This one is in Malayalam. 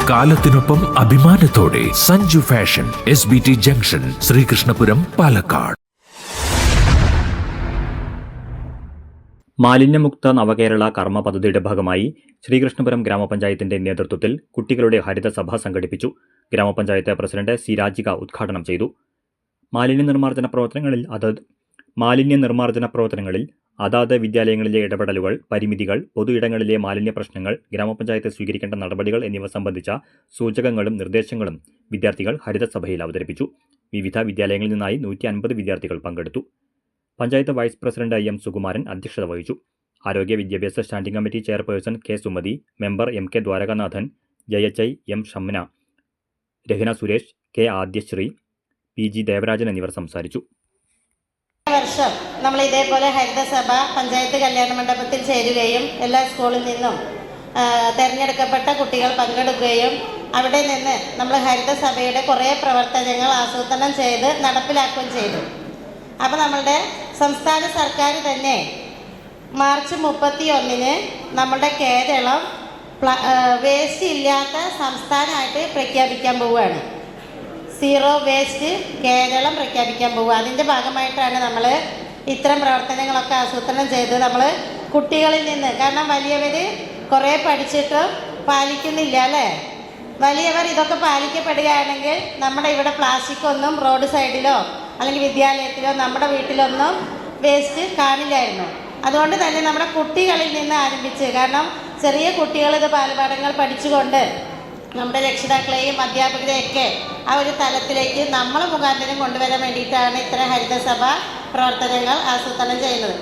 കാലത്തിനൊപ്പം അഭിമാനത്തോടെ Sanju fashion SBT junction, Sreekrishnapuram, Palakkad. മാലിന്യമുക്ത നവകേരള കർമ്മ പദ്ധതിയുടെ ഭാഗമായി ശ്രീകൃഷ്ണപുരം ഗ്രാമപഞ്ചായത്തിന്റെ നേതൃത്വത്തിൽ കുട്ടികളുടെ ഹരിതസഭ സംഘടിപ്പിച്ചു. ഗ്രാമപഞ്ചായത്ത് പ്രസിഡന്റ് സി രാജിക ഉദ്ഘാടനം ചെയ്തു. മാലിന്യ നിർമ്മാർജ്ജന പ്രവർത്തനങ്ങളിൽ അതാത് വിദ്യാലയങ്ങളിലെ ഇടപെടലുകൾ, പരിമിതികൾ, പൊതു ഇടങ്ങളിലെ മാലിന്യ പ്രശ്നങ്ങൾ, ഗ്രാമപഞ്ചായത്ത് സ്വീകരിക്കേണ്ട നടപടികൾ എന്നിവ സംബന്ധിച്ച സൂചകങ്ങളും നിർദ്ദേശങ്ങളും വിദ്യാർത്ഥികൾ ഹരിതസഭയിൽ അവതരിപ്പിച്ചു. വിവിധ വിദ്യാലയങ്ങളിൽ നിന്നായി 150 വിദ്യാർത്ഥികൾ പങ്കെടുത്തു. Panchayat vice president M Sukumaran അധ്യക്ഷത വഹിച്ചു. ആരോഗ്യ വിദ്യാഭ്യാസ standing committee chairperson K Sumathi, member MK Dwarakanathan, JHI M Shamna, Rahna Suresh, K Adyasree, PG Devarajan എന്നിവർ സംസാരിച്ചു. വർഷം നമ്മൾ ഇതേപോലെ ഹരിതസഭ പഞ്ചായത്ത് കല്യാണ മണ്ഡപത്തിൽ ചേരുകയും എല്ലാ സ്കൂളിൽ നിന്നും തിരഞ്ഞെടുക്കപ്പെട്ട കുട്ടികൾ പങ്കെടുക്കുകയും അവിടെ നിന്ന് നമ്മൾ ഹരിതസഭയുടെ കുറേ പ്രവർത്തനങ്ങൾ ആസൂത്രണം ചെയ്ത് നടപ്പിലാക്കുകയും ചെയ്തു. അപ്പോൾ നമ്മളുടെ സംസ്ഥാന സർക്കാർ തന്നെ മാർച്ച് 31-ന് നമ്മുടെ കേരളം വേസ്റ്റ് ഇല്ലാത്ത സംസ്ഥാനമായിട്ട് പ്രഖ്യാപിക്കാൻ പോവുകയാണ്. സീറോ വേസ്റ്റ് കേരളം പ്രഖ്യാപിക്കാൻ പോവുക. അതിൻ്റെ ഭാഗമായിട്ടാണ് നമ്മൾ ഇത്തരം പ്രവർത്തനങ്ങളൊക്കെ ആസൂത്രണം ചെയ്ത് നമ്മൾ കുട്ടികളിൽ നിന്ന്, കാരണം വലിയവർ കുറേ പഠിച്ചിട്ടും പാലിക്കുന്നില്ല അല്ലേ. വലിയവർ ഇതൊക്കെ പാലിക്കപ്പെടുകയാണെങ്കിൽ നമ്മുടെ ഇവിടെ പ്ലാസ്റ്റിക് ഒന്നും റോഡ് സൈഡിലോ അല്ലെങ്കിൽ വിദ്യാലയത്തിലോ നമ്മുടെ വീട്ടിലൊന്നും വേസ്റ്റ് കാണില്ലായിരുന്നു. അതുകൊണ്ട് തന്നെ നമ്മുടെ കുട്ടികളിൽ നിന്ന് ആരംഭിച്ച്, കാരണം ചെറിയ കുട്ടികൾ ഇത് ബാലപാഠങ്ങൾ പഠിച്ചുകൊണ്ട് നമ്മുടെ രക്ഷിതാക്കളെയും അധ്യാപകരെയൊക്കെ ആ ഒരു തലത്തിലേക്ക് നമ്മൾ മുഖാന്തരം കൊണ്ടുവരാൻ വേണ്ടിയിട്ടാണ് ഇത്തരം ഹരിതസഭ പ്രവർത്തനങ്ങൾ ആസൂത്രണം ചെയ്യുന്നത്.